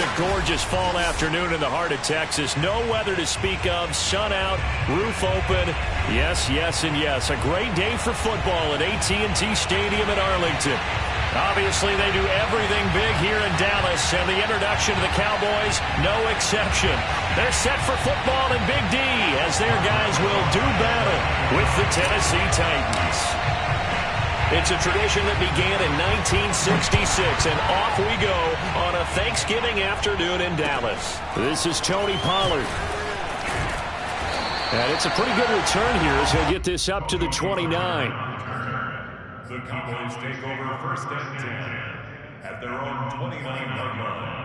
a gorgeous fall afternoon in the heart of Texas. No weather to speak of. Sun out, roof open. Yes, yes, and yes. A great day for football at AT&T Stadium in Arlington. Obviously, they do everything big here in Dallas, and the introduction to the Cowboys, no exception. They're set for football in Big D as their guys will do battle with the Tennessee Titans. It's a tradition that began in 1966, and off we go on a Thanksgiving afternoon in Dallas. This is Tony Pollard. And it's a pretty good return here as he'll get this up to the 29. The Cowboys take over first and 10 at their own 29-yard line.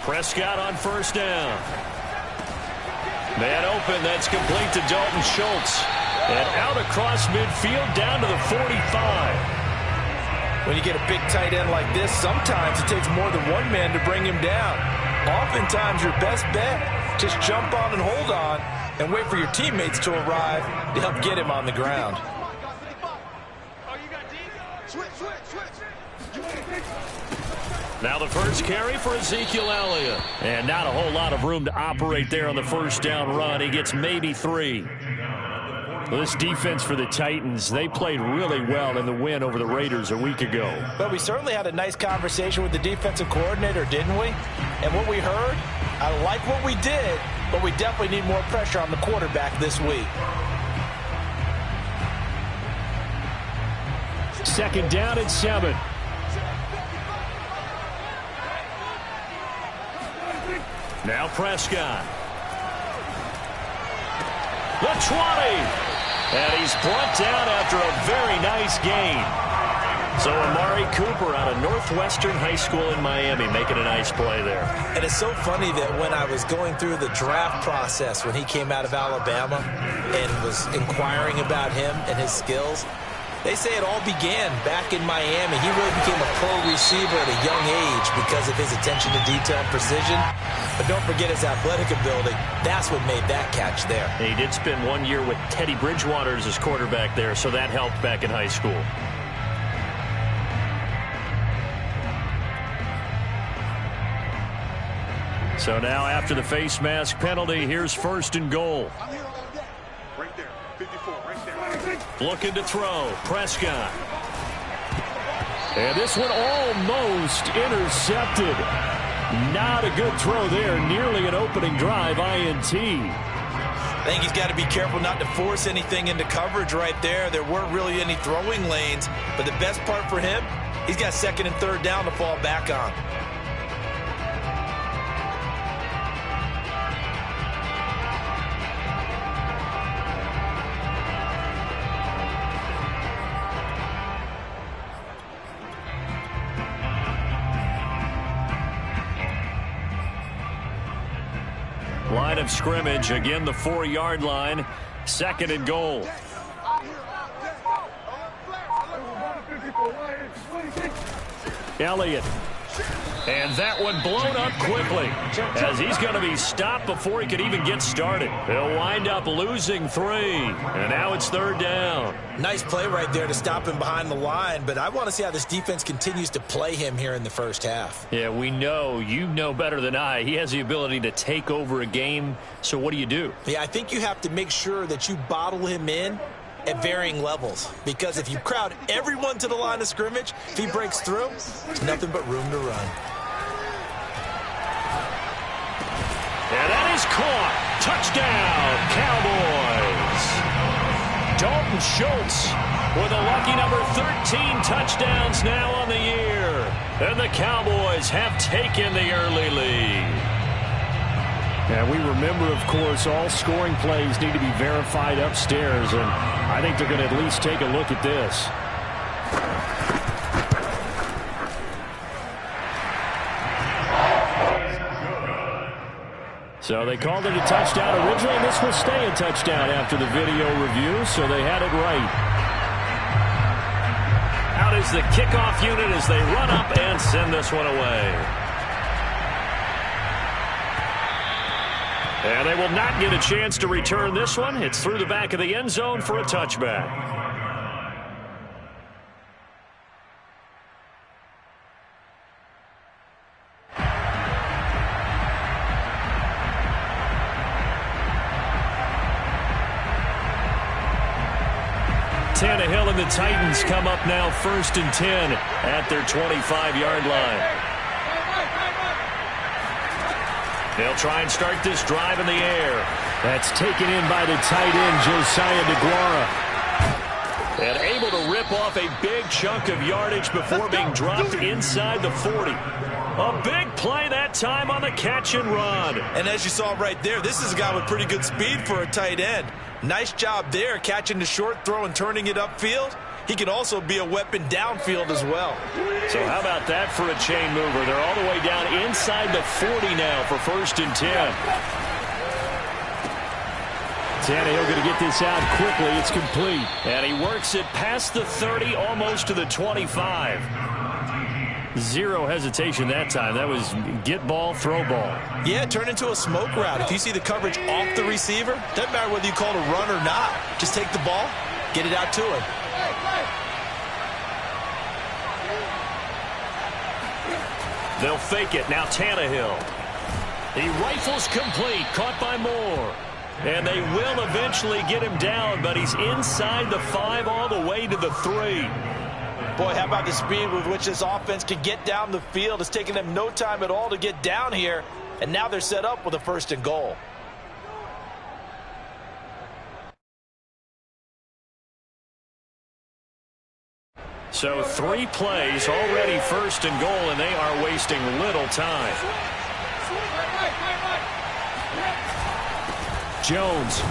Prescott on first down. Man open, that's complete to Dalton Schultz. And out across midfield down to the 45. When you get a big tight end like this, sometimes it takes more than one man to bring him down. Oftentimes your best bet, just jump on and hold on and wait for your teammates to arrive to help get him on the ground. Now the first carry for Ezekiel Elliott. And not a whole lot of room to operate there on the first down run. He gets maybe 3. This defense for the Titans, they played really well in the win over the Raiders a week ago. But we certainly had a nice conversation with the defensive coordinator, didn't we? And what we heard, I like what we did, but we definitely need more pressure on the quarterback this week. Second down and 7. Now Prescott. The 20. And he's brought down after a very nice gain. So Amari Cooper out of Northwestern High School in Miami making a nice play there. And it's so funny that when I was going through the draft process when he came out of Alabama and was inquiring about him and his skills, they say it all began back in Miami. He really became a pro receiver at a young age because of his attention to detail and precision. But don't forget his athletic ability. That's what made that catch there. And he did spend 1 year with Teddy Bridgewater as his quarterback there, so that helped back in high school. So now after the face mask penalty, here's first and goal. Right there, 54, right there. Looking to throw, Prescott. And this one almost intercepted. Not a good throw there, nearly an opening drive, INT. I think he's got to be careful not to force anything into coverage right there. There weren't really any throwing lanes, but the best part for him, he's got second and third down to fall back on. Line of scrimmage, again the 4-yard line, second and goal. Elliott. And that one blown up quickly as he's going to be stopped before he could even get started. He'll wind up losing 3. And now it's third down. Nice play right there to stop him behind the line, but I want to see how this defense continues to play him here in the first half. Yeah, we know, you know better than I, he has the ability to take over a game. So what do? Yeah, I think you have to make sure that you bottle him in at varying levels, because if you crowd everyone to the line of scrimmage, if he breaks through, there's nothing but room to run. And that is caught. Touchdown, Cowboys. Dalton Schultz with a lucky number 13 touchdowns now on the year. And the Cowboys have taken the early lead. And we remember, of course, all scoring plays need to be verified upstairs, and I think they're going to at least take a look at this. So they called it a touchdown originally, and this will stay a touchdown after the video review, so they had it right. out is the kickoff unit as they run up and send this one away. And they will not get a chance to return this one. It's through the back of the end zone for a touchback. Tannehill and the Titans come up now 1st and 10 at their 25-yard line. They'll try and start this drive in the air. That's taken in by the tight end, Josiah DeGuara. And able to rip off a big chunk of yardage before being dropped inside the 40. A big play that time on the catch and run. And as you saw right there, this is a guy with pretty good speed for a tight end. Nice job there, catching the short throw and turning it upfield. He can also be a weapon downfield as well. So how about that for a chain mover? They're all the way down inside the 40 now for 1st and 10. Tannehill going to get this out quickly. It's complete. And he works it past the 30, almost to the 25. Zero hesitation that time. That was get ball, throw ball. Yeah, turn into a smoke route. If you see the coverage off the receiver, doesn't matter whether you call it a run or not. Just take the ball, get it out to him. They'll fake it. Now Tannehill. He rifles complete. Caught by Moore. And they will eventually get him down, but he's inside the 5 all the way to the 3. Boy, how about the speed with which this offense can get down the field? It's taken them no time at all to get down here, and now they're set up with a 1st and goal. So 3 plays, already 1st and goal, and they are wasting little time. Jones.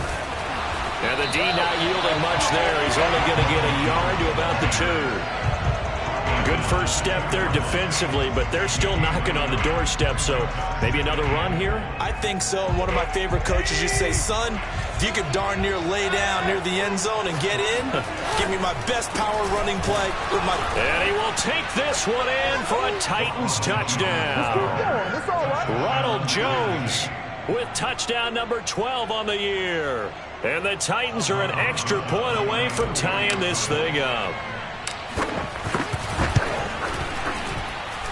And the D not yielding much there. He's only going to get a yard to about the 2. Good first step there defensively, but they're still knocking on the doorstep, so maybe another run here? I think so. One of my favorite coaches used to say, son, if you could darn near lay down near the end zone and get in, give me my best power running play with my... And he will take this one in for a Titans touchdown. Ronald Jones with touchdown number 12 on the year. And the Titans are an extra point away from tying this thing up.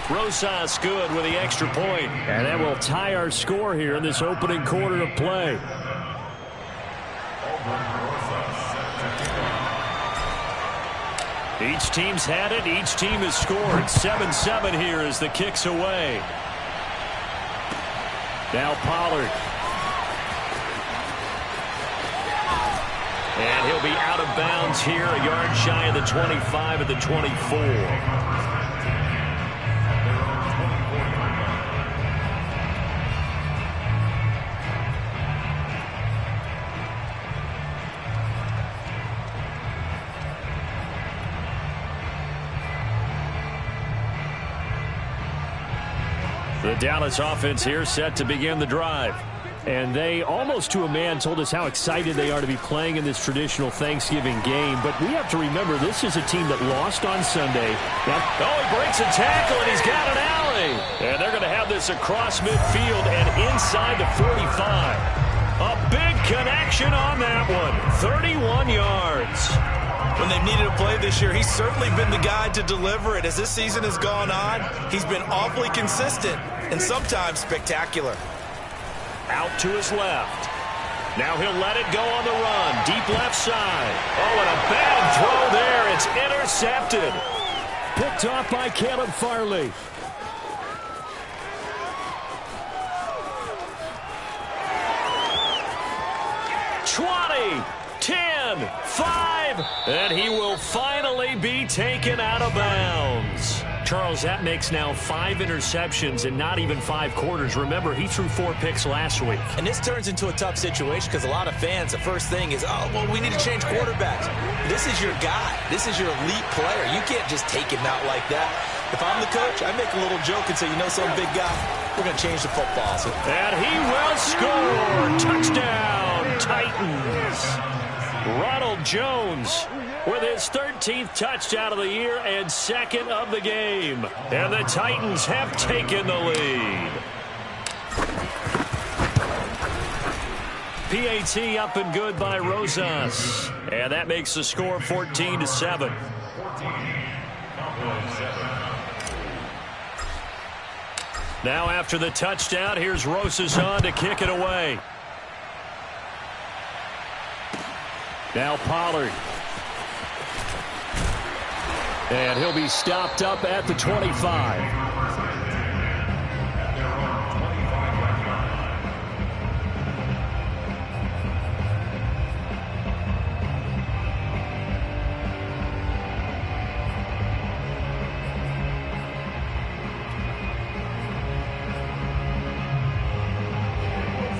Rosas good with the extra point. And that will tie our score here in this opening quarter of play. Each team's had it. Each team has scored. 7-7 here as the kick's away. Now Pollard. And he'll be out of bounds here, a yard shy of the 25 at the 24. The Dallas offense here set to begin the drive. And they, almost to a man, told us how excited they are to be playing in this traditional Thanksgiving game. But we have to remember, this is a team that lost on Sunday. Now, he breaks a tackle, and he's got an alley. And they're going to have this across midfield and inside the 45. A big connection on that one. 31 yards. When they've needed a play this year, he's certainly been the guy to deliver it. As this season has gone on, he's been awfully consistent and sometimes spectacular. Out to his left. Now he'll let it go on the run. Deep left side. Oh, and a bad throw there. It's intercepted. Picked off by Caleb Farley. $20, $10, $5, and he will finally be taken out of bounds. Charles, that makes now 5 interceptions in not even 5 quarters. Remember, he threw 4 picks last week. And this turns into a tough situation because a lot of fans, the first thing is, oh, well, we need to change quarterbacks. This is your guy. This is your elite player. You can't just take him out like that. If I'm the coach, I make a little joke and say, you know, some big guy, we're going to change the football. So. And he will score. Touchdown, Titans. Ronald Jones with his 13th touchdown of the year and second of the game. And the Titans have taken the lead. PAT up and good by Rosas. And that makes the score 14-7. Now after the touchdown, here's Rosas on to kick it away. Now Pollard. And he'll be stopped up at the 25.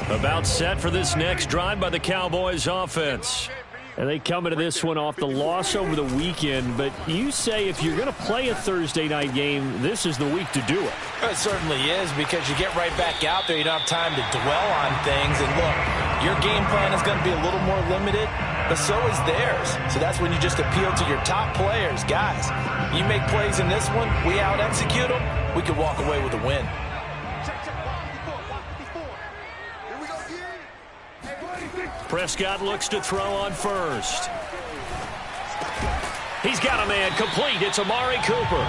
About set for this next drive by the Cowboys offense. And they come into this one off the loss over the weekend, but you say if you're going to play a Thursday night game, this is the week to do it. It certainly is, because you get right back out there. You don't have time to dwell on things. And look, your game plan is going to be a little more limited, but so is theirs. So that's when you just appeal to your top players. Guys, you make plays in this one, we out-execute them, we could walk away with a win. Prescott looks to throw on first. He's got a man complete. It's Amari Cooper.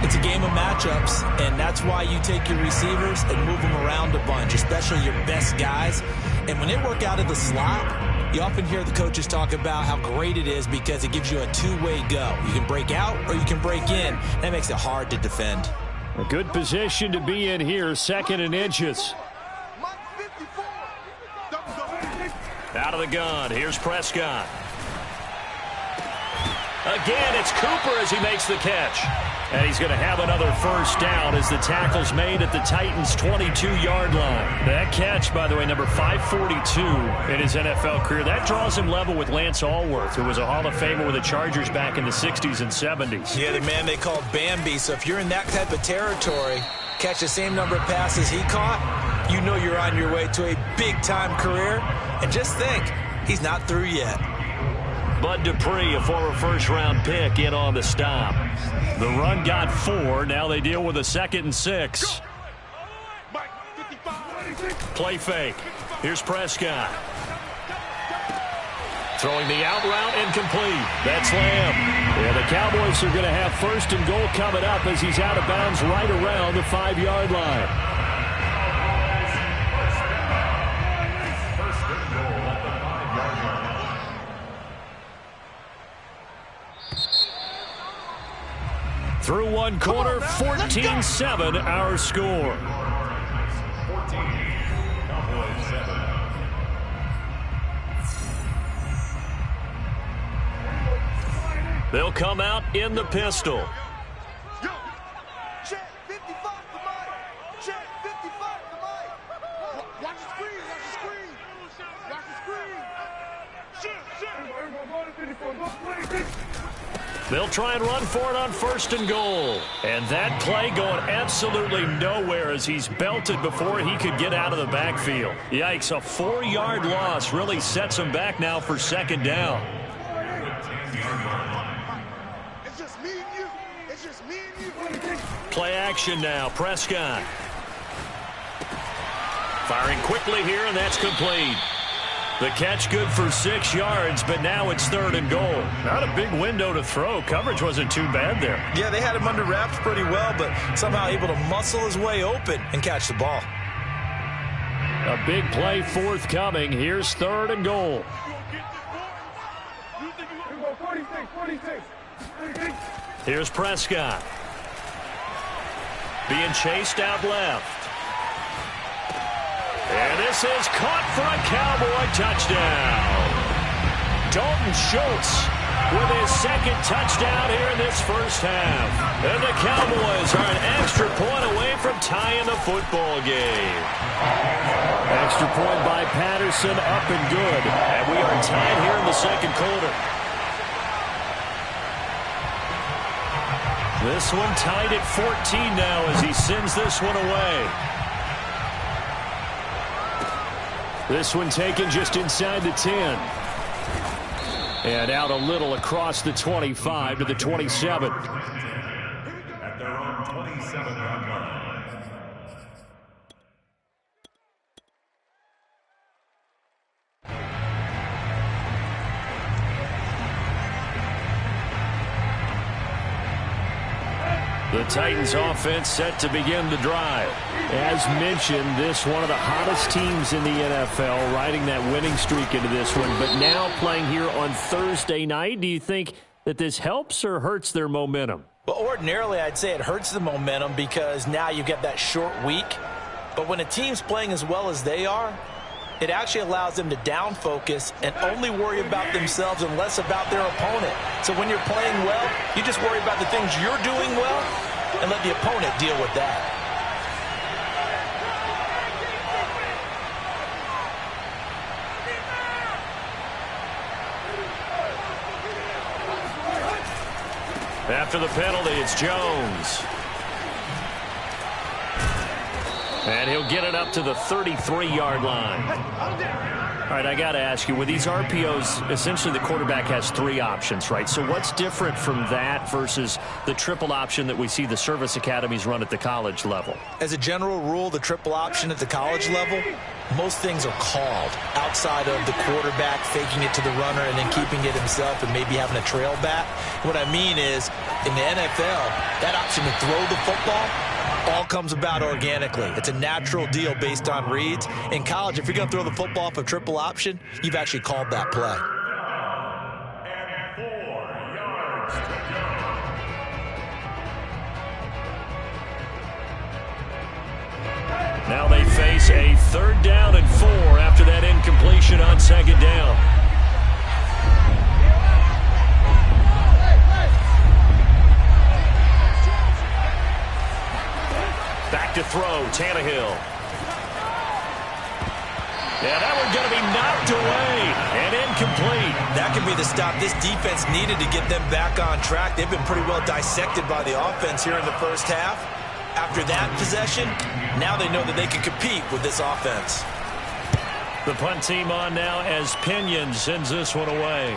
It's a game of matchups, and that's why you take your receivers and move them around a bunch, especially your best guys. And when they work out of the slot, you often hear the coaches talk about how great it is because it gives you a two-way go. You can break out or you can break in. That makes it hard to defend. A good position to be in here, second and inches. Out of the gun, here's Prescott. Again, it's Cooper as he makes the catch. And he's going to have another first down as the tackle's made at the Titans' 22-yard line. That catch, by the way, number 542 in his NFL career. That draws him level with Lance Allworth, who was a Hall of Famer with the Chargers back in the 60s and 70s. Yeah, the man they called Bambi. So if you're in that type of territory, catch the same number of passes he caught, you know you're on your way to a big-time career. And just think, he's not through yet. Bud Dupree, a former first-round pick, in on the stop. The run got 4. Now they deal with a 2nd and 6. Play fake. Here's Prescott. Throwing the out route incomplete. That's Lamb. And the Cowboys are going to have 1st and goal coming up as he's out of bounds right around the 5-yard line. Through one quarter, 14-7 our score. 14, Cowboys 7. They'll come out in the pistol. Check 55 for Mike. Check 55 for Mike. Watch the screen. Watch the screen. Watch the screen. They'll try and run for it on 1st and goal. And that play going absolutely nowhere as he's belted before he could get out of the backfield. Yikes, a 4-yard loss really sets him back now for 2nd down. It's just me and you. It's just me and you. Play action now, Prescott. Firing quickly here, and that's complete. The catch good for 6 yards, but now it's 3rd and goal. Not a big window to throw. Coverage wasn't too bad there. Yeah, they had him under wraps pretty well, but somehow able to muscle his way open and catch the ball. A big play forthcoming. Here's 3rd and goal. Here's Prescott. Being chased out left. And this is caught for a Cowboy touchdown. Dalton Schultz with his 2nd touchdown here in this first half. And the Cowboys are an extra point away from tying the football game. Extra point by Patterson, up and good. And we are tied here in the 2nd quarter. This one tied at 14 now as he sends this one away. This one taken just inside the 10. And out a little across the 25 to the 27. At their own 27-yard line. The Titans offense set to begin the drive. As mentioned, this one of the hottest teams in the NFL, riding that winning streak into this one, but now playing here on Thursday night. Do you think that this helps or hurts their momentum? Well, ordinarily, I'd say it hurts the momentum because now you get that short week. But when a team's playing as well as they are, it actually allows them to down focus and only worry about themselves and less about their opponent. So when you're playing well, you just worry about the things you're doing well and let the opponent deal with that. After the penalty, it's Jones. And he'll get it up to the 33-yard line. All right, I got to ask you, with these RPOs, essentially the quarterback has three options, right? So what's different from that versus the triple option that we see the service academies run at the college level? As a general rule, the triple option at the college level, most things are called outside of the quarterback faking it to the runner and then keeping it himself and maybe having a trail back. What I mean is, in the NFL, that option to throw the football all comes about organically. It's a natural deal based on reads. In college, if you're going to throw the football off a triple option, you've actually called that play. And 4 yards to go. Now they face a 3rd down and 4 after that incompletion on 2nd down. Back to throw, Tannehill. Yeah, that one's going to be knocked away and incomplete. That could be the stop this defense needed to get them back on track. They've been pretty well dissected by the offense here in the first half. After that possession, now they know that they can compete with this offense. The punt team on now as Pinion sends this one away.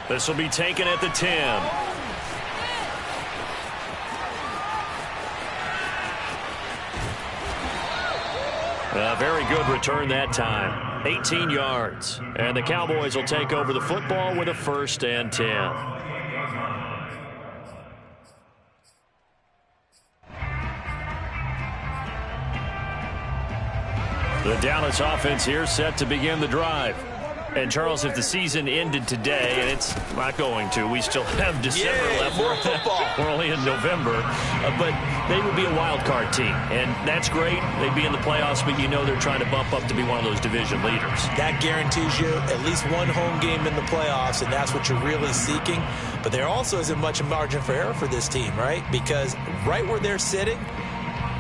This will be taken at the 10. A very good return that time. 18 yards. And the Cowboys will take over the football with a 1st and 10. The Dallas offense here set to begin the drive. And, Charles, if the season ended today, and it's not going to, we still have December left. More football. We're only in November. But they would be a wild card team. And that's great. They'd be in the playoffs, but you know they're trying to bump up to be one of those division leaders. That guarantees you at least one home game in the playoffs, and that's what you're really seeking. But there also isn't much margin for error for this team, right? Because right where they're sitting,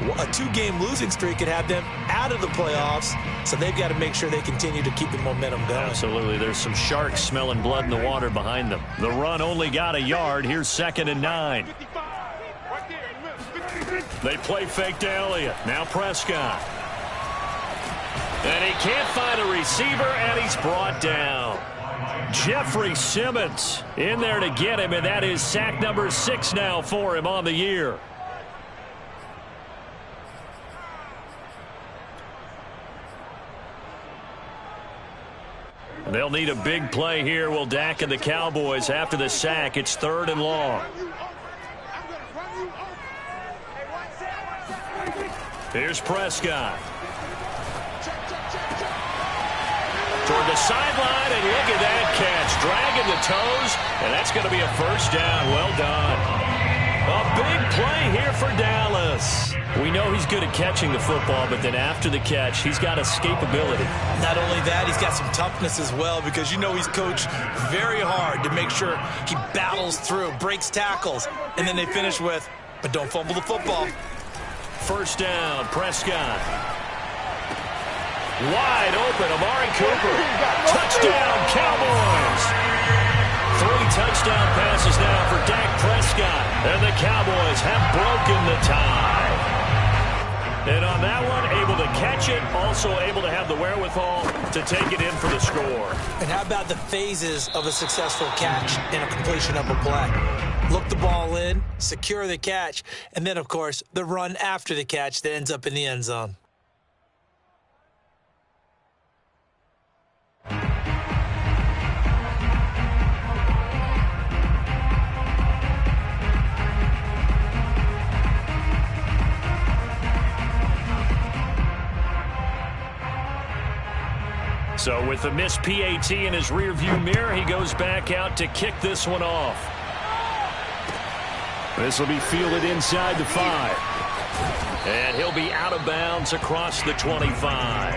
a 2-game losing streak could have them out of the playoffs, so they've got to make sure they continue to keep the momentum going. Absolutely. There's some sharks smelling blood in the water behind them. The run only got a yard. Here's 2nd and 9. They play fake to Elliott. Now Prescott. And he can't find a receiver, and he's brought down. Jeffrey Simmons in there to get him, and that is sack number 6 now for him on the year. They'll need a big play here. Will Dak and the Cowboys after the sack. It's 3rd and long. Here's Prescott. Toward the sideline, and look at that catch. Dragging the toes, and that's going to be a 1st down. Well done. A big play here for Dallas. We know he's good at catching the football, but then after the catch, he's got escapability. Not only that, he's got some toughness as well, because you know he's coached very hard to make sure he battles through, breaks tackles, and then they finish with, but don't fumble the football. 1st down, Prescott. Wide open, Amari Cooper. Touchdown, Cowboys. 3 touchdown passes now for Dak Prescott. And the Cowboys have broken the tie. And on that one, able to catch it, also able to have the wherewithal to take it in for the score. And how about the phases of a successful catch and a completion of a play? Look the ball in, secure the catch, and then, of course, the run after the catch that ends up in the end zone. So with the missed PAT in his rearview mirror, he goes back out to kick this one off. This will be fielded inside the 5. And he'll be out of bounds across the 25.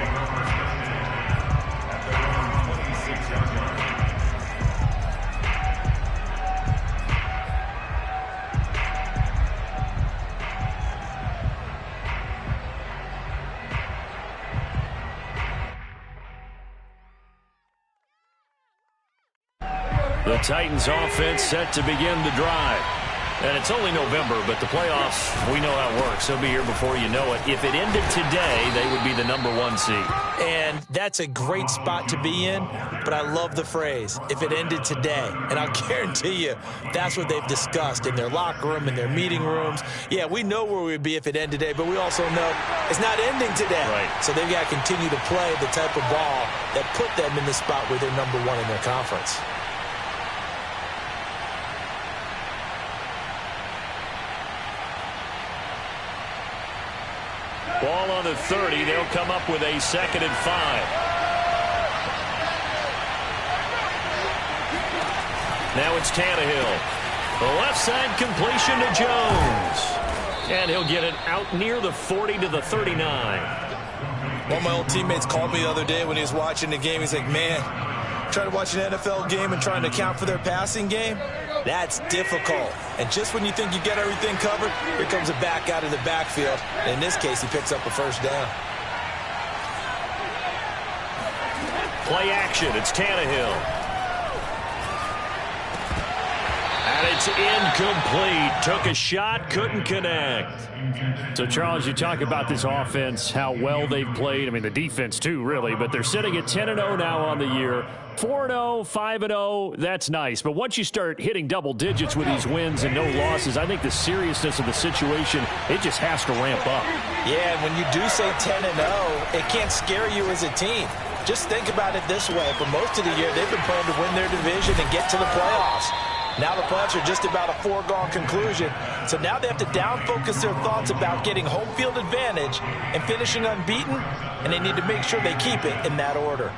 The Titans offense set to begin the drive. And it's only November, but the playoffs, we know how it works. They'll be here before you know it. If it ended today, they would be the #1 seed. And that's a great spot to be in, but I love the phrase, if it ended today. And I'll guarantee you, that's what they've discussed in their locker room, in their meeting rooms. Yeah, we know where we'd be if it ended today, but we also know it's not ending today. Right. So they've got to continue to play the type of ball that put them in the spot where they're #1 in their conference. Ball on the 30. They'll come up with a 2nd and 5. Now it's Tannehill. The left side completion to Jones. And he'll get it out near the 40 to the 39. One of my old teammates called me the other day when he was watching the game. He's like, man, trying to watch an NFL game and trying to account for their passing game? That's difficult. And just when you think you get everything covered, here comes a back out of the backfield. And in this case, he picks up a first down. Play action. It's Tannehill. And it's incomplete. Took a shot, couldn't connect. So, Charles, you talk about this offense, how well they've played. I mean, the defense, too, really. But they're sitting at 10-0 now on the year. 4-0, 5-0, that's nice. But once you start hitting double digits with these wins and no losses, I think the seriousness of the situation, it just has to ramp up. Yeah, and when you do say 10-0, it can't scare you as a team. Just think about it this way. For most of the year, they've been playing to win their division and get to the playoffs. Now the playoffs are just about a foregone conclusion. So now they have to down-focus their thoughts about getting home field advantage and finishing unbeaten, and they need to make sure they keep it in that order.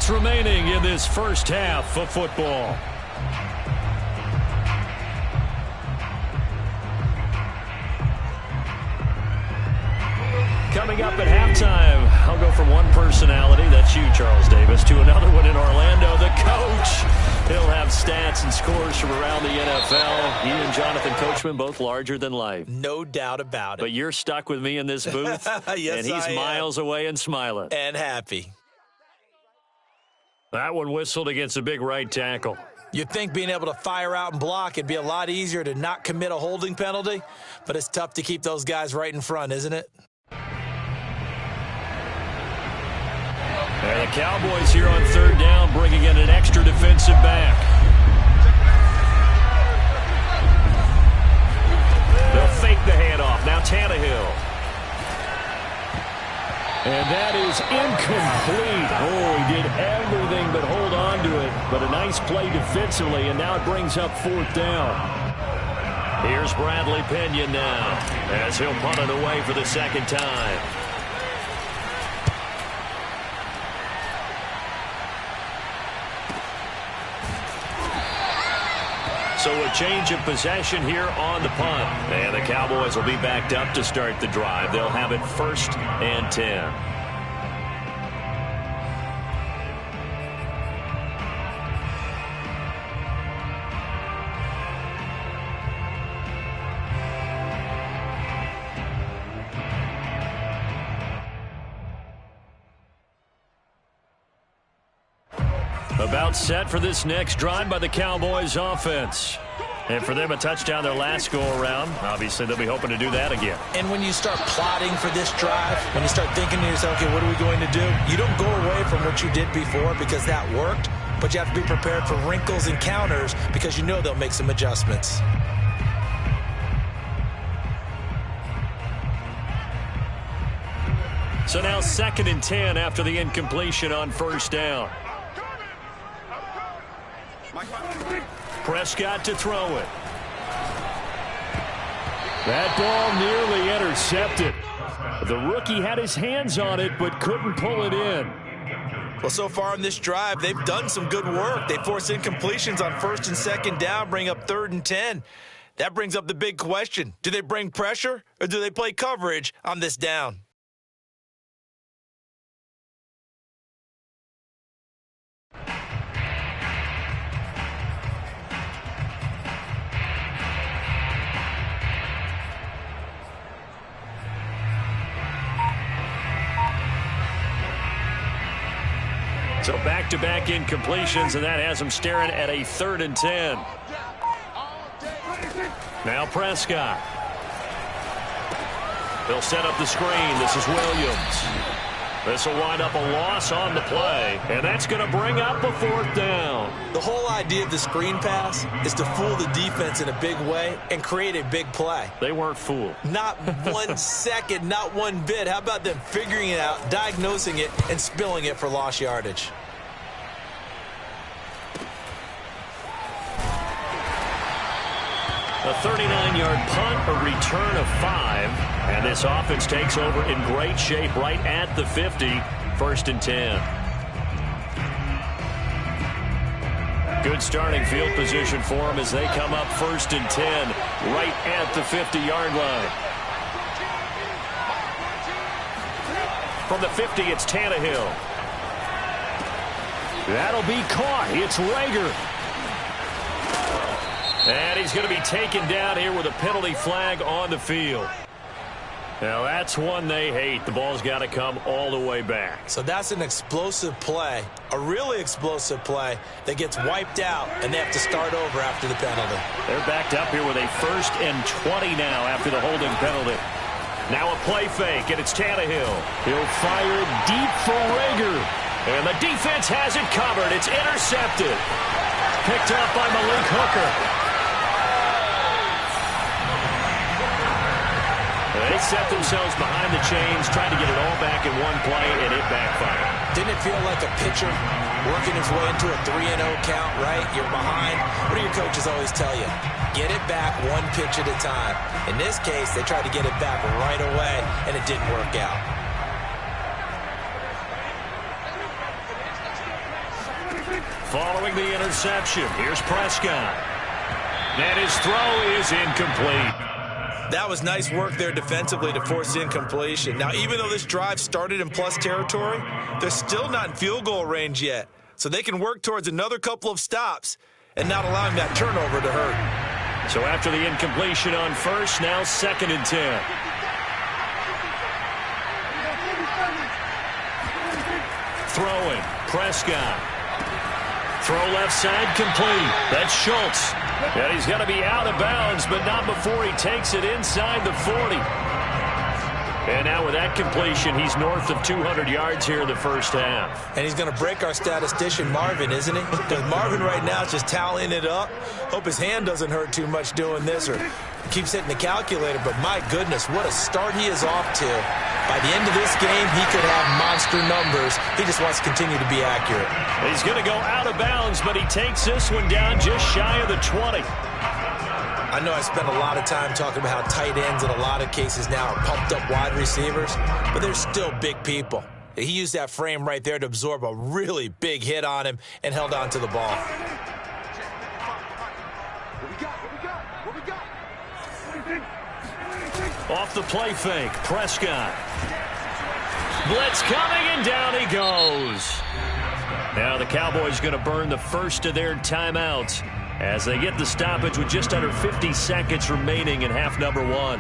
Remaining in this first half of football. Coming up at halftime, I'll go from one personality, that's you, Charles Davis, to another one in Orlando, the coach. He'll have stats and scores from around the NFL. He and Jonathan Coachman, both larger than life. No doubt about it. But you're stuck with me in this booth, yes, and he's miles away and smiling. And happy. That one whistled against a big right tackle. You'd think being able to fire out and block, it'd be a lot easier to not commit a holding penalty, but it's tough to keep those guys right in front, isn't it? And the Cowboys here on 3rd down, bringing in an extra defensive back. They'll fake the handoff. Now Tannehill. And that is incomplete. Oh, he did everything but hold on to it. But a nice play defensively, and now it brings up 4th down. Here's Bradley Pinion now, as he'll punt it away for the 2nd time. So a change of possession here on the punt. And the Cowboys will be backed up to start the drive. They'll have it 1st and 10. About set for this next drive by the Cowboys offense. And for them, a touchdown their last go-around. Obviously, they'll be hoping to do that again. And when you start plotting for this drive, when you start thinking to yourself, okay, what are we going to do? You don't go away from what you did before because that worked, but you have to be prepared for wrinkles and counters because you know they'll make some adjustments. So now 2nd and 10 after the incompletion on first down. Prescott to throw it. That ball nearly intercepted. The rookie had his hands on it but couldn't pull it in. Well, so far in this drive, they've done some good work. They force incompletions on 1st and 2nd down, bring up 3rd and 10. That brings up the big question. Do they bring pressure or do they play coverage on this down? So back-to-back incompletions, and that has them staring at a 3rd and 10. Now Prescott. They'll set up the screen. This is Williams. This will wind up a loss on the play, and that's going to bring up a 4th down. The whole idea of the screen pass is to fool the defense in a big way and create a big play. They weren't fooled. Not 1 second, not one bit. How about them figuring it out, diagnosing it, and spilling it for lost yardage? A 39-yard punt, a return of 5, and this offense takes over in great shape right at the 50, 1st and 10. Good starting field position for them as they come up 1st and 10, right at the 50-yard line. From the 50, it's Tannehill. That'll be caught. It's Rager. And he's going to be taken down here with a penalty flag on the field. Now, that's one they hate. The ball's got to come all the way back. So that's an explosive play, a really explosive play that gets wiped out, and they have to start over after the penalty. They're backed up here with a 1st and 20 now after the holding penalty. Now a play fake, and it's Tannehill. He'll fire deep for Rager. And the defense has it covered. It's intercepted. Picked up by Malik Hooker. They set themselves behind the chains, trying to get it all back in one play, and it backfired. Didn't it feel like a pitcher working his way into a 3-0 count, right? You're behind. What do your coaches always tell you? Get it back one pitch at a time. In this case, they tried to get it back right away, and it didn't work out. Following the interception, here's Prescott. And his throw is incomplete. That was nice work there defensively to force incompletion. Now, even though this drive started in plus territory, they're still not in field goal range yet. So they can work towards another couple of stops and not allowing that turnover to hurt. So after the incompletion on 1st, now 2nd and 10. Throwing, Prescott. Throw left side complete. That's Schultz. And he's going to be out of bounds, but not before he takes it inside the 40. And now with that completion, he's north of 200 yards here in the 1st half. And he's going to break our statistician, Marvin, isn't he? Because Marvin right now is just tallying it up. Hope his hand doesn't hurt too much doing this or keeps hitting the calculator. But my goodness, what a start he is off to. By the end of this game, he could have monster numbers. He just wants to continue to be accurate. He's going to go out of bounds, but he takes this one down just shy of the 20. I know I spent a lot of time talking about how tight ends in a lot of cases now are pumped up wide receivers, but they're still big people. He used that frame right there to absorb a really big hit on him and held on to the ball. Off the play fake, Prescott. Blitz coming, and down he goes. Now the Cowboys going to burn the first of their timeouts as they get the stoppage with just under 50 seconds remaining in half number 1.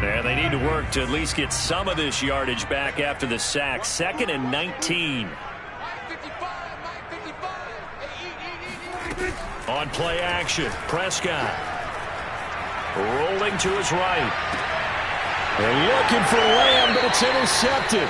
And they need to work to at least get some of this yardage back after the sack. 2nd and 19. On play action, Prescott. Rolling to his right. They're looking for Lamb, but it's intercepted.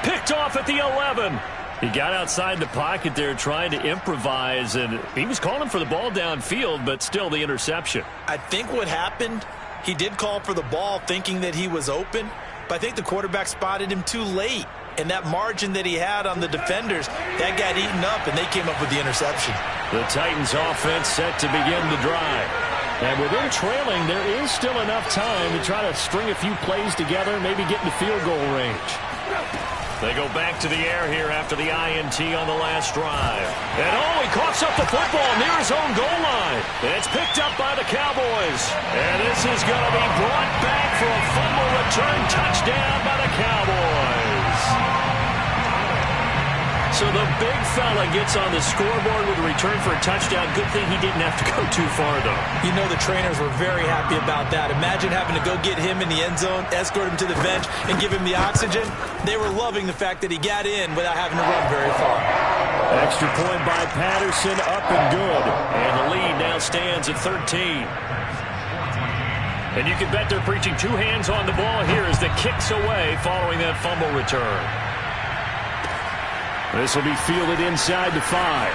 Picked off at the 11. He got outside the pocket there trying to improvise, and he was calling for the ball downfield, but still the interception. I think what happened, he did call for the ball thinking that he was open, but I think the quarterback spotted him too late. And that margin that he had on the defenders, that got eaten up, and they came up with the interception. The Titans offense set to begin the drive. And with them trailing, there is still enough time to try to string a few plays together, maybe get into field goal range. They go back to the air here after the INT on the last drive. And he coughs up the football near his own goal line. It's picked up by the Cowboys. And this is going to be brought back for a fumble return touchdown by the Cowboys. So the big fella gets on the scoreboard with a return for a touchdown. Good thing he didn't have to go too far, though. You know the trainers were very happy about that. Imagine having to go get him in the end zone, escort him to the bench, and give him the oxygen. They were loving the fact that he got in without having to run very far. Extra point by Patterson, up and good. And the lead now stands at 13. And you can bet they're preaching two hands on the ball here as the kick's away following that fumble return. This will be fielded inside the 5.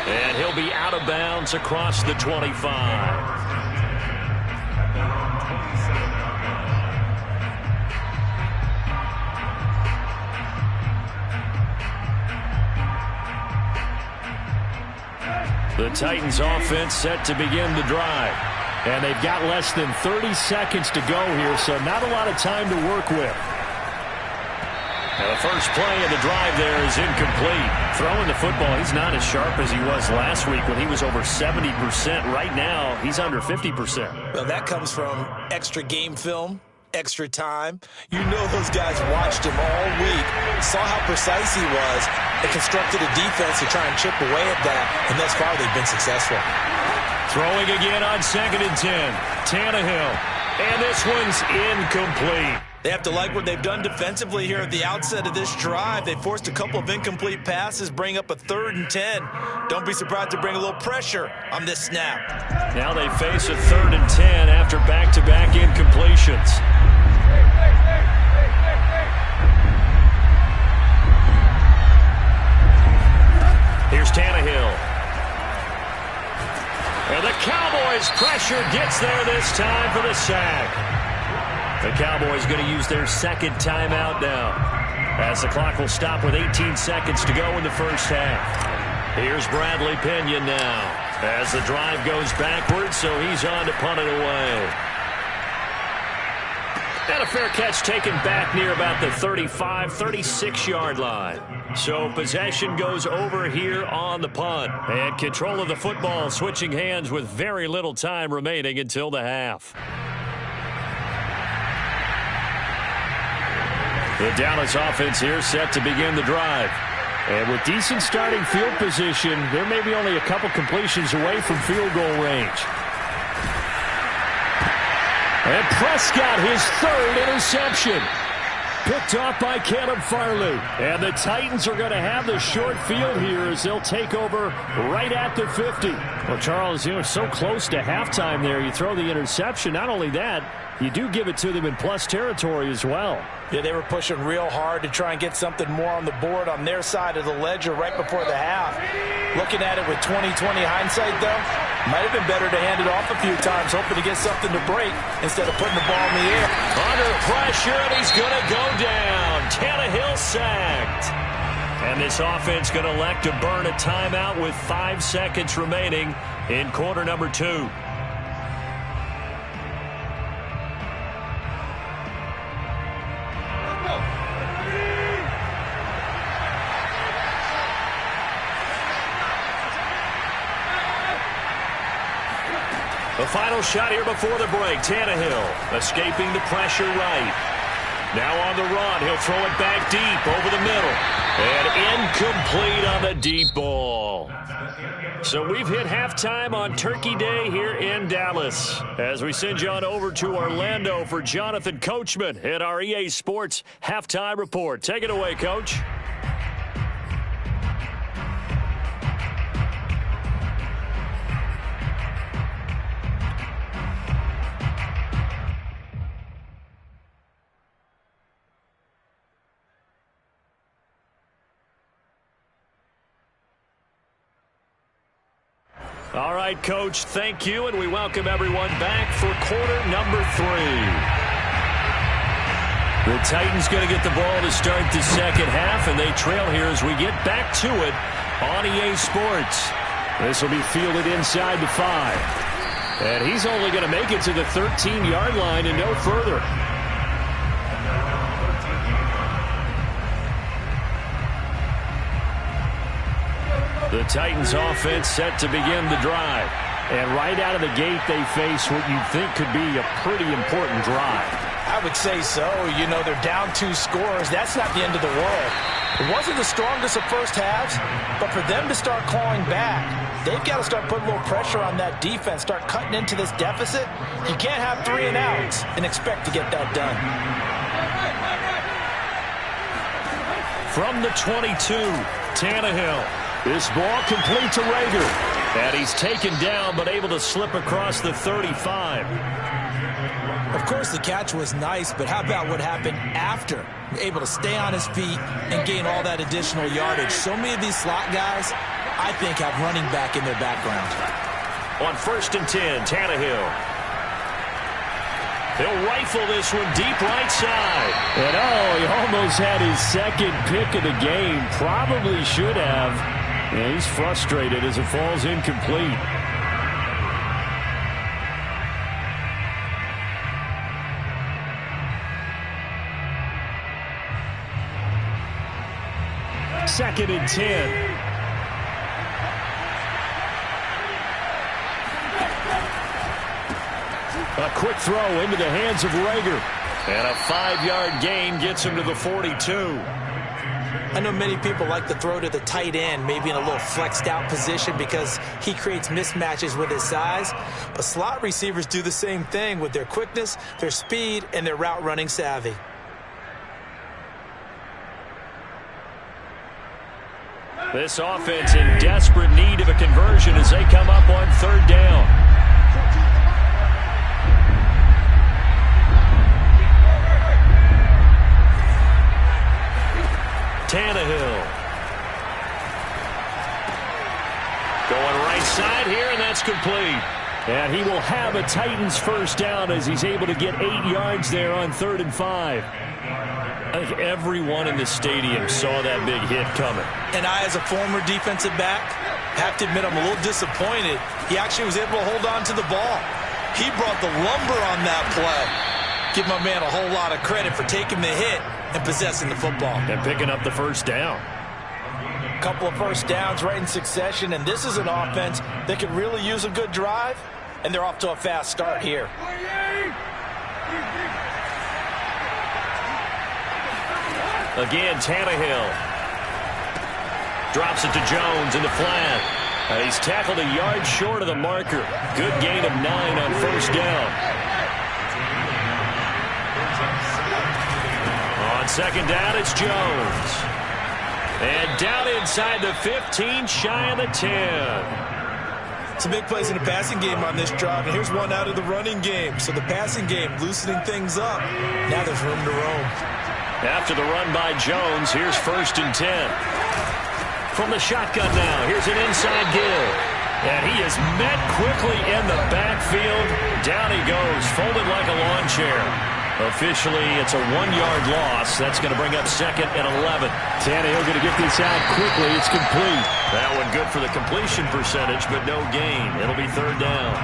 And he'll be out of bounds across the 25. The Titans offense set to begin the drive. And they've got less than 30 seconds to go here, so not a lot of time to work with. And the first play of the drive there is incomplete. Throwing the football, he's not as sharp as he was last week when he was over 70%. Right now, he's under 50%. Well, that comes from extra game film, extra time. You know those guys watched him all week, saw how precise he was, and constructed a defense to try and chip away at that, and thus far they've been successful. Throwing again on 2nd and 10. Tannehill. And this one's incomplete. They have to like what they've done defensively here at the outset of this drive. They forced a couple of incomplete passes, bring up a 3rd and 10. Don't be surprised to bring a little pressure on this snap. Now they face a 3rd and 10 after back-to-back incompletions. Here's Tannehill. And the Cowboys' pressure gets there this time for the sack. The Cowboys going to use their second timeout now, as the clock will stop with 18 seconds to go in the first half. Here's Bradley Pinion now, as the drive goes backwards, so he's on to punt it away. And a fair catch taken back near about the 35, 36-yard line. So possession goes over here on the punt. And control of the football switching hands with very little time remaining until the half. The Dallas offense here set to begin the drive. And with decent starting field position, there may be only a couple completions away from field goal range. And Prescott, his 3rd interception. Picked off by Caleb Farley. And the Titans are going to have the short field here as they'll take over right at the 50. Well, Charles, you know, so close to halftime there. You throw the interception. Not only that, you do give it to them in plus territory as well. Yeah, they were pushing real hard to try and get something more on the board on their side of the ledger right before the half. Looking at it with 20/20 hindsight, though, might have been better to hand it off a few times, hoping to get something to break instead of putting the ball in the air. Under pressure, and he's going to go down. Tannehill sacked. And this offense going to elect to burn a timeout with 5 seconds remaining in quarter number 2. The final shot here before the break. Tannehill escaping the pressure right. Now on the run. He'll throw it back deep over the middle. And incomplete on the deep ball. So we've hit halftime on Turkey Day here in Dallas. As we send you on over to Orlando for Jonathan Coachman at our EA Sports Halftime Report. Take it away, Coach. All right, Coach, thank you, and we welcome everyone back for quarter number 3. The Titans going to get the ball to start the second half, and they trail here as we get back to it on EA Sports. This will be fielded inside the 5. And he's only going to make it to the 13-yard line and no further. The Titans offense set to begin the drive. And right out of the gate, they face what you think could be a pretty important drive. I would say so. You know, they're down 2 scores. That's not the end of the world. It wasn't the strongest of first halves, but for them to start clawing back, they've got to start putting a little pressure on that defense, start cutting into this deficit. You can't have 3 and outs and expect to get that done. From the 22, Tannehill. This ball complete to Rager. And he's taken down but able to slip across the 35. Of course, the catch was nice, but how about what happened after? Able to stay on his feet and gain all that additional yardage. So many of these slot guys, I think, have running back in their background. On 1st and 10, Tannehill. He'll rifle this one deep right side. And, he almost had his second pick of the game. Probably should have. Yeah, he's frustrated as it falls incomplete. Second and 10. A quick throw into the hands of Rager. And a 5-yard gain gets him to the 42. I know many people like to throw to the tight end, maybe in a little flexed out position because he creates mismatches with his size. But slot receivers do the same thing with their quickness, their speed, and their route running savvy. This offense in desperate need of a conversion as they come up on 3rd down. Tannehill. Going right side here, and that's complete. And he will have a Titans first down as he's able to get 8 yards there on 3rd and 5. I think everyone in the stadium saw that big hit coming. And I, as a former defensive back, have to admit I'm a little disappointed. He actually was able to hold on to the ball. He brought the lumber on that play. Give my man a whole lot of credit for taking the hit and possessing the football. And picking up the first down. A couple of first downs right in succession, and this is an offense that could really use a good drive, and they're off to a fast start here. Again, Tannehill. Drops it to Jones in the flat. He's tackled a yard short of the marker. Good gain of 9 on first down. On second down, it's Jones. And down inside the 15, shy of the 10. Some big plays in the passing game on this drive, and here's one out of the running game. So the passing game loosening things up. Now there's room to roam. After the run by Jones, here's 1st and 10. From the shotgun now, here's an inside give. And he is met quickly in the backfield. Down he goes, folded like a lawn chair. Officially, it's a 1-yard loss. That's going to bring up 2nd and 11. Tannehill going to get this out quickly. It's complete. That one good for the completion percentage, but no gain. It'll be 3rd down.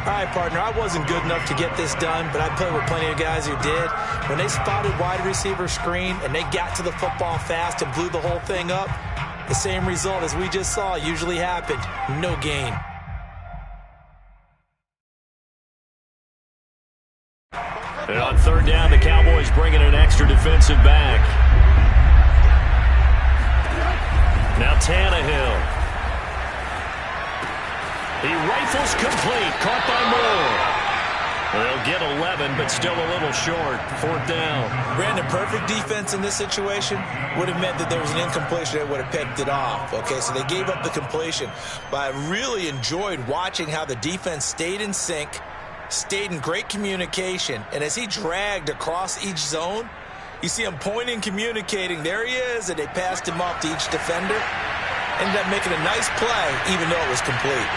All right, partner, I wasn't good enough to get this done, but I played with plenty of guys who did. When they spotted wide receiver screen and they got to the football fast and blew the whole thing up, the same result as we just saw usually happened. No gain. And on 3rd down, the Cowboys bring in an extra defensive back. Now Tannehill. He rifles complete. Caught by Moore. They'll get 11, but still a little short. 4th down. Brandon, perfect defense in this situation would have meant that there was an incompletion that would have picked it off. Okay, so they gave up the completion. But I really enjoyed watching how the defense stayed in sync, stayed in great communication, and as he dragged across each zone, you see him pointing, communicating. There he is, and they passed him off to each defender. Ended up making a nice play, even though it was complete.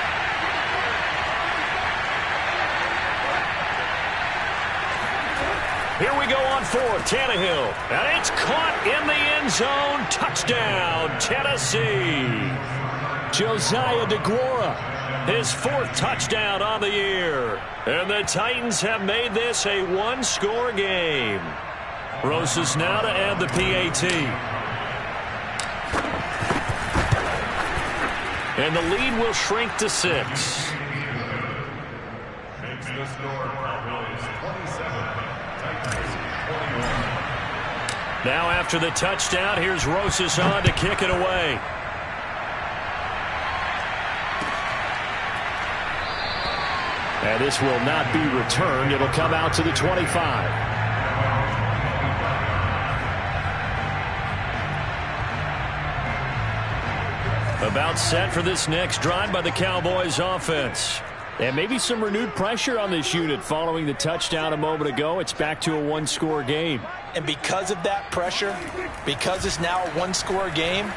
Here we go on 4th. Tannehill. And it's caught in the end zone. Touchdown, Tennessee. Josiah DeGuara. His 4th touchdown on the year. And the Titans have made this a one-score game. Rosas now to add the PAT. And the lead will shrink to 6. Makes the score Cowboys 27. Now after the touchdown, here's Rosas on to kick it away. And this will not be returned. It'll come out to the 25. About set for this next drive by the Cowboys offense. And maybe some renewed pressure on this unit following the touchdown a moment ago. It's back to a one-score game. And because of that pressure, because it's now a one-score game,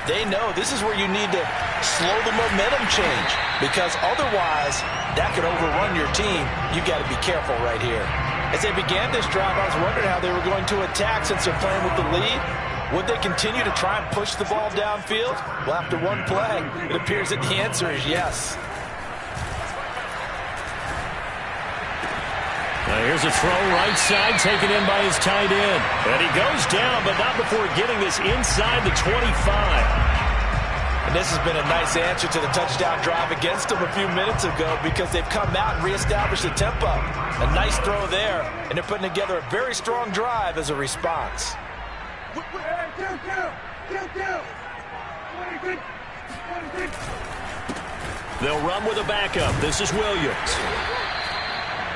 they know this is where you need to slow the momentum change. Because otherwise, that could overrun your team. You've got to be careful right here. As they began this drive, I was wondering how they were going to attack since they're playing with the lead. Would they continue to try and push the ball downfield? Well, after one play, it appears that the answer is yes. Now here's a throw right side taken in by his tight end. And he goes down, but not before getting this inside the 25. And this has been a nice answer to the touchdown drive against them a few minutes ago because they've come out and reestablished the tempo. A nice throw there, and they're putting together a very strong drive as a response. They'll run with a backup. This is Williams.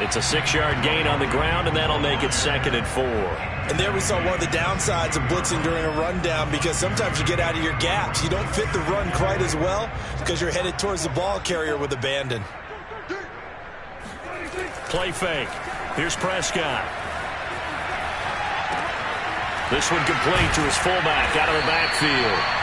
It's a 6-yard gain on the ground, and that'll make it 2nd and 4. And there we saw one of the downsides of blitzing during a rundown because sometimes you get out of your gaps. You don't fit the run quite as well because you're headed towards the ball carrier with abandon. Play fake. Here's Prescott. This one complete to his fullback out of the backfield.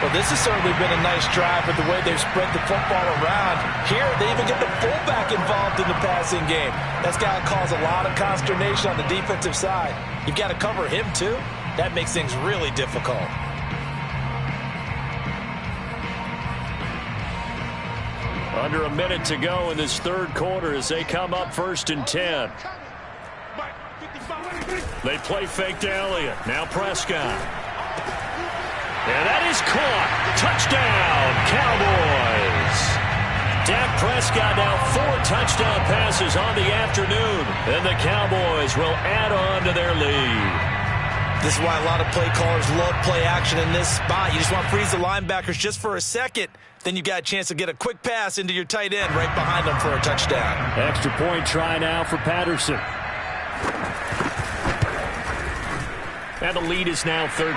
Well, this has certainly been a nice drive with the way they've spread the football around. Here, they even get the fullback involved in the passing game. That's got to cause a lot of consternation on the defensive side. You've got to cover him, too. That makes things really difficult. Under a minute to go in this 3rd quarter as they come up 1st and 10. They play fake to Elliott. Now Prescott. And that is caught. Touchdown, Cowboys. Dak Prescott now 4 touchdown passes on the afternoon. And the Cowboys will add on to their lead. This is why a lot of play callers love play action in this spot. You just want to freeze the linebackers just for a second. Then you got a chance to get a quick pass into your tight end right behind them for a touchdown. Extra point try now for Patterson. And the lead is now 13.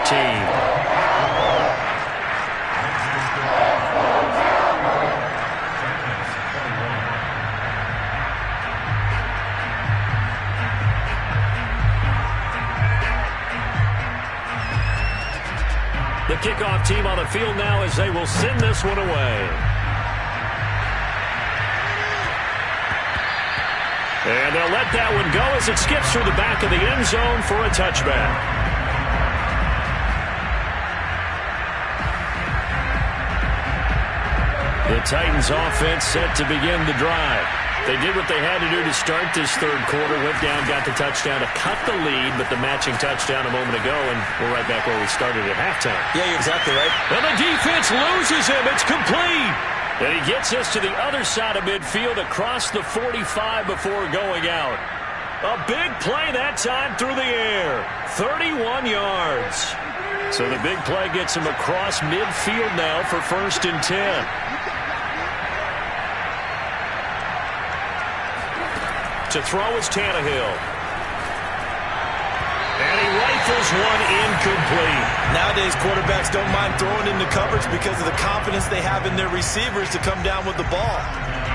The kickoff team on the field now as they will send this one away. And they'll let that one go as it skips through the back of the end zone for a touchback. The Titans offense set to begin the drive. They did what they had to do to start this 3rd quarter. Went down, got the touchdown to cut the lead, but the matching touchdown a moment ago, and we're right back where we started at halftime. Yeah, you're exactly right. And the defense loses him. It's complete. And he gets us to the other side of midfield across the 45 before going out. A big play that time through the air. 31 yards. So the big play gets him across midfield now for 1st and 10. To throw is Tannehill. And he rifles one incomplete. Nowadays, quarterbacks don't mind throwing into coverage because of the confidence they have in their receivers to come down with the ball.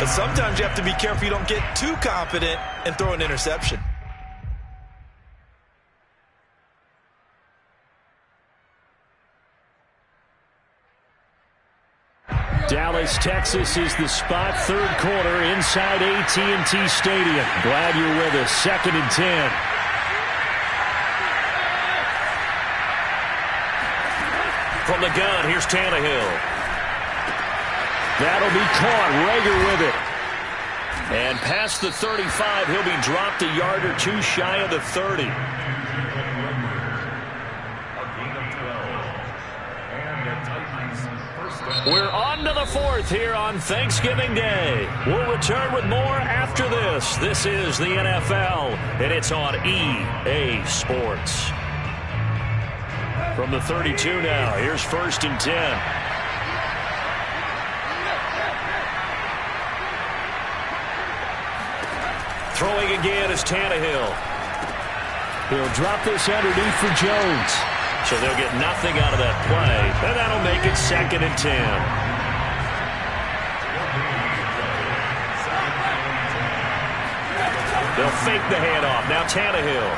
But sometimes you have to be careful you don't get too confident and throw an interception. Dallas, Texas is the spot. Third quarter inside AT&T Stadium. Glad you're with us. 2nd and 10. From the gun, here's Tannehill. That'll be caught. Rager with it. And past the 35, he'll be dropped a yard or two shy of the 30. We're on to the 4th here on Thanksgiving Day. We'll return with more after this. This is the NFL, and it's on EA Sports. From the 32 now, here's 1st and 10. Throwing again is Tannehill. He'll drop this underneath for Jones. So they'll get nothing out of that play, and that'll make it 2nd and 10. They'll fake the handoff. Now Tannehill.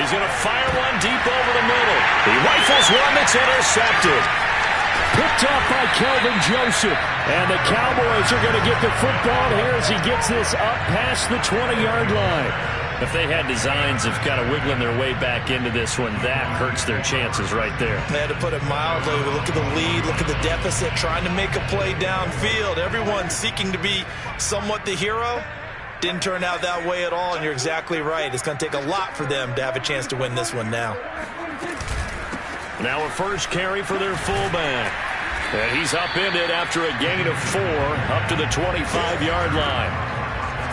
He's going to fire one deep over the middle. He rifles one that's intercepted. Picked off by Kelvin Joseph. And the Cowboys are going to get the football here as he gets this up past the 20-yard line. If they had designs of kind of wiggling their way back into this one, that hurts their chances right there. They had to put it mildly. Look at the lead, look at the deficit, trying to make a play downfield. Everyone seeking to be somewhat the hero. Didn't turn out that way at all, and you're exactly right. It's going to take a lot for them to have a chance to win this one now. Now a first carry for their fullback. And he's upended after a gain of 4 up to the 25-yard line.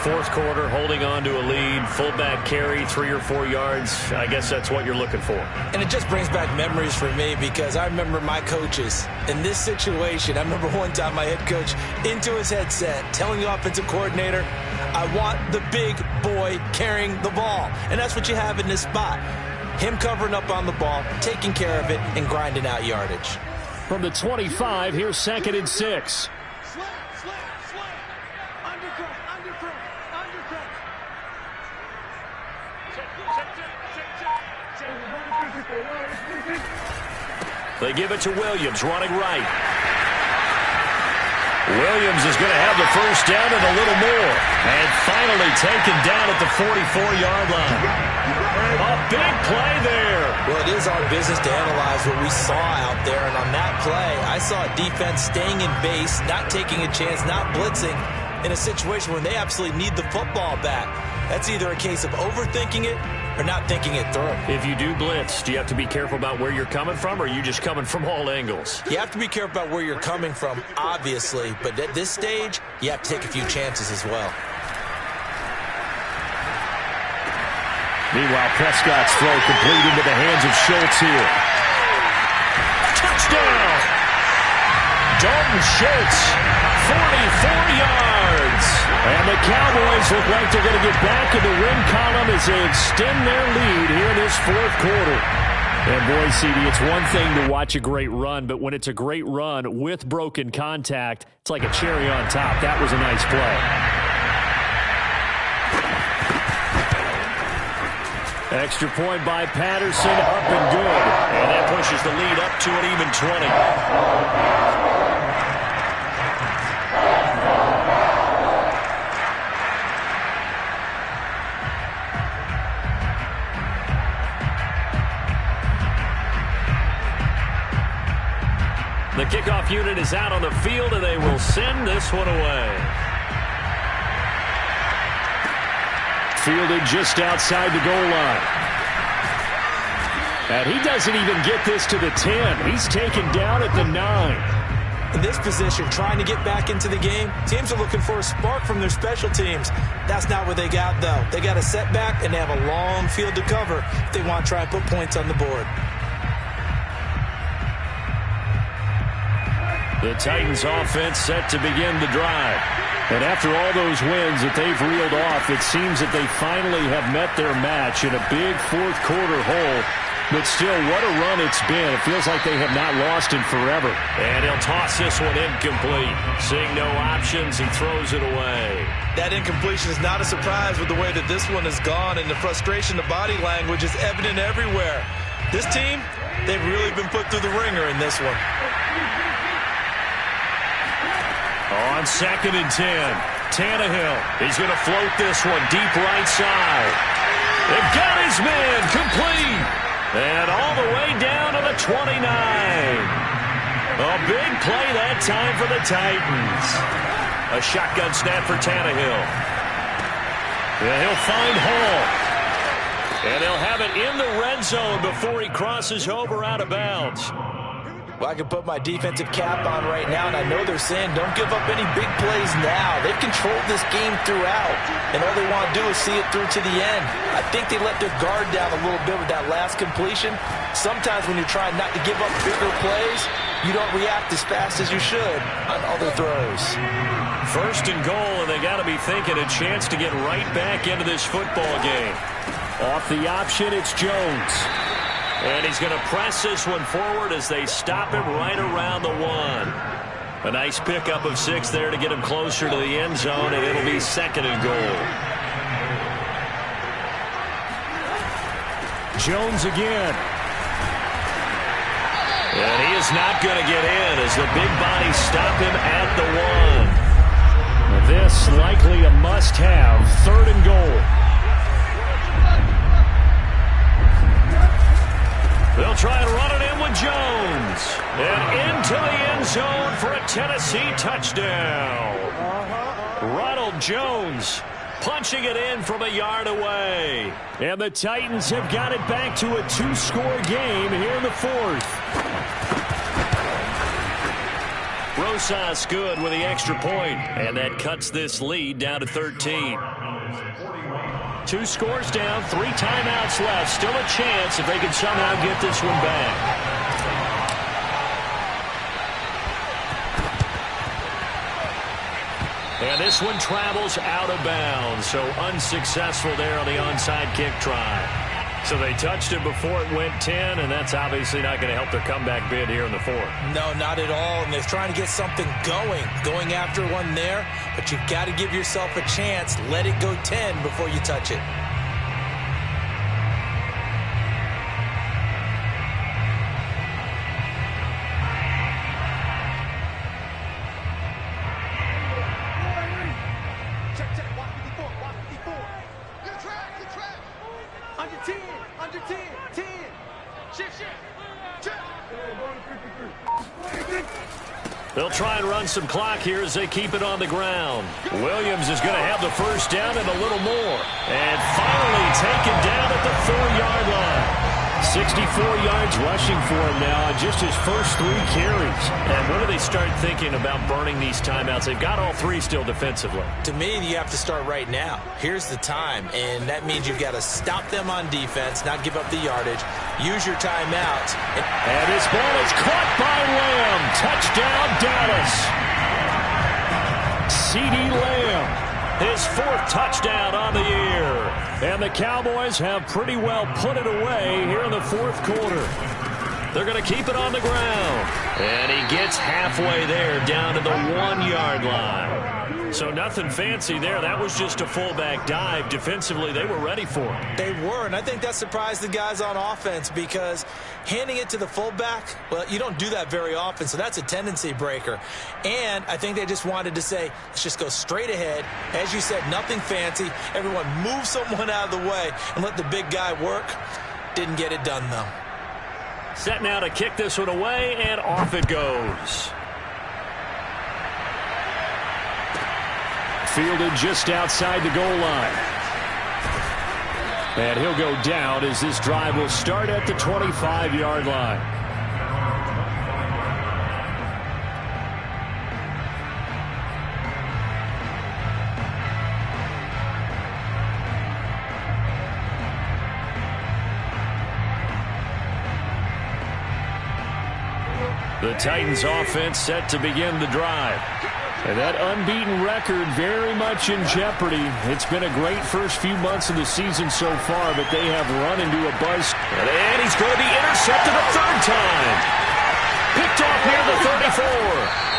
4th quarter, holding on to a lead. Fullback carry, 3 or 4 yards. I guess that's what you're looking for. And it just brings back memories for me because I remember my coaches in this situation. I remember one time my head coach into his headset telling the offensive coordinator, I want the big boy carrying the ball. And that's what you have in this spot. Him covering up on the ball, taking care of it, and grinding out yardage. From the 25, here's 2nd and 6. They give it to Williams, running right. Williams is going to have the first down and a little more. And finally taken down at the 44-yard line. A big play there. Well, it is our business to analyze what we saw out there. And on that play, I saw a defense staying in base, not taking a chance, not blitzing in a situation where they absolutely need the football back. That's either a case of overthinking it or not thinking it through. If you do blitz, do you have to be careful about where you're coming from, or are you just coming from all angles? You have to be careful about where you're coming from, obviously, but at this stage, you have to take a few chances as well. Meanwhile, Prescott's throw complete into the hands of Schultz here. Touchdown! Dalton Schultz, 44 yards. And the Cowboys look like they're going to get back in the win column as they extend their lead here in this 4th quarter. And boy, CD, it's one thing to watch a great run, but when it's a great run with broken contact, it's like a cherry on top. That was a nice play. Extra point by Patterson, up and good. And that pushes the lead up to an even 20. The kickoff unit is out on the field, and they will send this one away. Fielded just outside the goal line. And he doesn't even get this to the 10. He's taken down at the 9. In this position, trying to get back into the game, teams are looking for a spark from their special teams. That's not what they got, though. They got a setback, and they have a long field to cover if they want to try and put points on the board. The Titans offense set to begin the drive. And after all those wins that they've reeled off, it seems that they finally have met their match in a big fourth quarter hole. But still, what a run it's been. It feels like they have not lost in forever. And he'll toss this one incomplete. Seeing no options, he throws it away. That incompletion is not a surprise with the way that this one has gone, and the frustration, the body language is evident everywhere. This team, they've really been put through the ringer in this one. On 2nd and 10, Tannehill. He's going to float this one deep right side. They've got his man complete. And all the way down to the 29. A big play that time for the Titans. A shotgun snap for Tannehill. And he'll find Hall. And they'll have it in the red zone before he crosses over out of bounds. Well, I can put my defensive cap on right now, and I know they're saying don't give up any big plays now. They've controlled this game throughout, and all they want to do is see it through to the end. I think they let their guard down a little bit with that last completion. Sometimes when you're trying not to give up bigger plays, you don't react as fast as you should on other throws. 1st and goal, and they got to be thinking a chance to get right back into this football game. Off the option, it's Jones. And he's going to press this one forward as they stop him right around the 1. A nice pickup of 6 there to get him closer to the end zone, and it'll be 2nd and goal. Jones again. And he is not going to get in as the big bodies stop him at the 1. This likely a must-have. 3rd and goal. They'll try and run it in with Jones. And into the end zone for a Tennessee touchdown. Ronald Jones punching it in from a yard away. And the Titans have got it back to a 2-score game here in the 4th. Rosas good with the extra point. And that cuts this lead down to 13. 2 scores down, 3 timeouts left. Still a chance if they can somehow get this one back. And this one travels out of bounds, so unsuccessful there on the onside kick try. So they touched it before it went 10, and that's obviously not going to help their comeback bid here in the 4th. No, not at all, and they're trying to get something going after one there, but you've got to give yourself a chance. Let it go 10 before you touch it. They'll try and run some clock here as they keep it on the ground. Williams is going to have the first down and a little more. And finally taken down at the 4-yard line. 64 yards rushing for him now on just his first 3 carries. And when do they start thinking about burning these timeouts? They've got all 3 still defensively. To me, you have to start right now. Here's the time, and that means you've got to stop them on defense, not give up the yardage, use your timeouts. And this ball is caught by Lamb. Touchdown, Dallas. CeeDee Lamb. His 4th touchdown on the year. And the Cowboys have pretty well put it away here in the 4th quarter. They're going to keep it on the ground. And he gets halfway there down to the 1-yard line. So nothing fancy there. That was just a fullback dive. Defensively, they were ready for it. They were, and I think that surprised the guys on offense because handing it to the fullback, well, you don't do that very often, so that's a tendency breaker. And I think they just wanted to say, let's just go straight ahead. As you said, nothing fancy. Everyone move someone out of the way and let the big guy work. Didn't get it done, though. Set now to kick this one away, and off it goes. Fielded just outside the goal line. And he'll go down as this drive will start at the 25-yard line. The Titans offense set to begin the drive. And that unbeaten record very much in jeopardy. It's been a great first few months of the season so far, but they have run into a buzz. And he's going to be intercepted a third time. Picked off near the 34.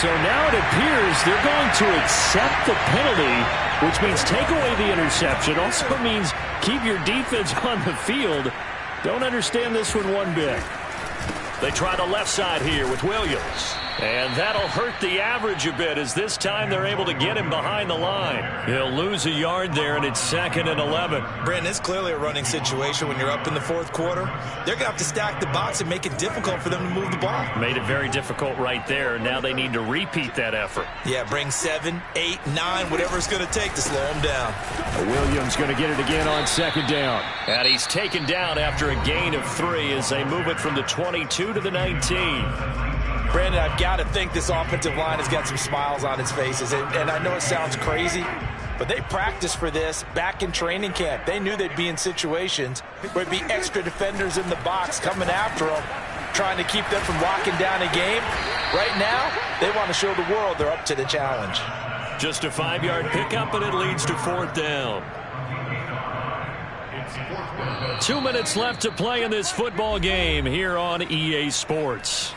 So now it appears they're going to accept the penalty, which means take away the interception. Also means keep your defense on the field. Don't understand this one bit. They try the left side here with Williams. And that'll hurt the average a bit as this time they're able to get him behind the line. He'll lose a yard there, and it's 2nd and 11. Brandon, it's clearly a running situation when you're up in the fourth quarter. They're going to have to stack the box and make it difficult for them to move the ball. Made it very difficult right there. Now they need to repeat that effort. Yeah, bring 7, 8, 9, whatever it's going to take to slow them down. Williams going to get it again on 2nd down. And he's taken down after a gain of 3 as they move it from the 22 to the 19. Brandon, I've got to think this offensive line has got some smiles on its faces. And I know it sounds crazy, but they practiced for this back in training camp. They knew they'd be in situations where there'd be extra defenders in the box coming after them, trying to keep them from locking down a game. Right now, they want to show the world they're up to the challenge. Just a 5-yard pickup, and it leads to 4th down. 2 minutes left to play in this football game here on EA Sports.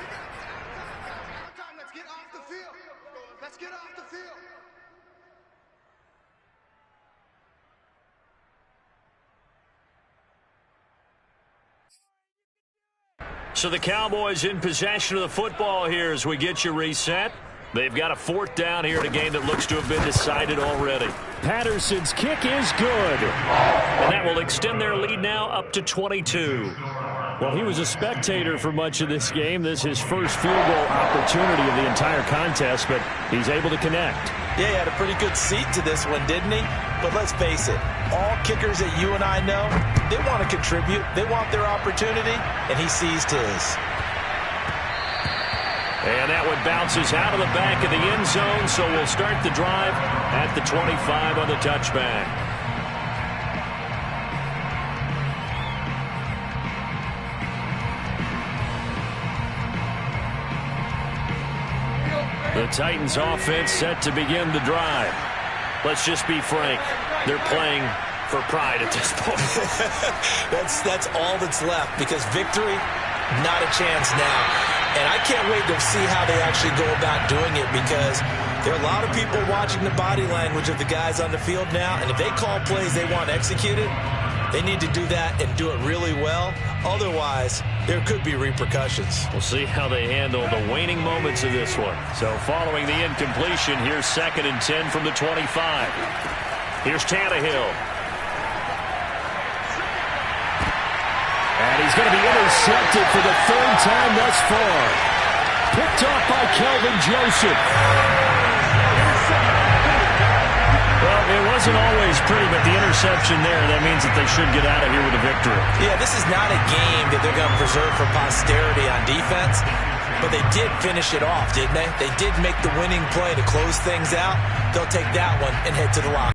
So the Cowboys in possession of the football here as we get you reset. They've got a 4th down here in a game that looks to have been decided already. Patterson's kick is good. And that will extend their lead now up to 22. Well, he was a spectator for much of this game. This is his first field goal opportunity of the entire contest, but he's able to connect. Yeah, he had a pretty good seat to this one, didn't he? But let's face it, all kickers that you and I know, they want to contribute. They want their opportunity, and he seized his. And that one bounces out of the back of the end zone, so we'll start the drive at the 25 on the touchback. The Titans offense set to begin the drive. Let's just be frank. They're playing for pride at this point. That's all that's left, because victory, not a chance now. And I can't wait to see how they actually go about doing it, because there are a lot of people watching the body language of the guys on the field now, and if they call plays they want executed, they need to do that and do it really well. Otherwise, there could be repercussions. We'll see how they handle the waning moments of this one. So following the incompletion, here's 2nd and 10 from the 25. Here's Tannehill. And he's going to be intercepted for the 3rd time thus far. Picked off by Kelvin Joseph. Well, it wasn't always pretty, but the interception there, that means that they should get out of here with a victory. Yeah, this is not a game that they're going to preserve for posterity on defense, but they did finish it off, didn't they? They did make the winning play to close things out. They'll take that one and head to the locker room.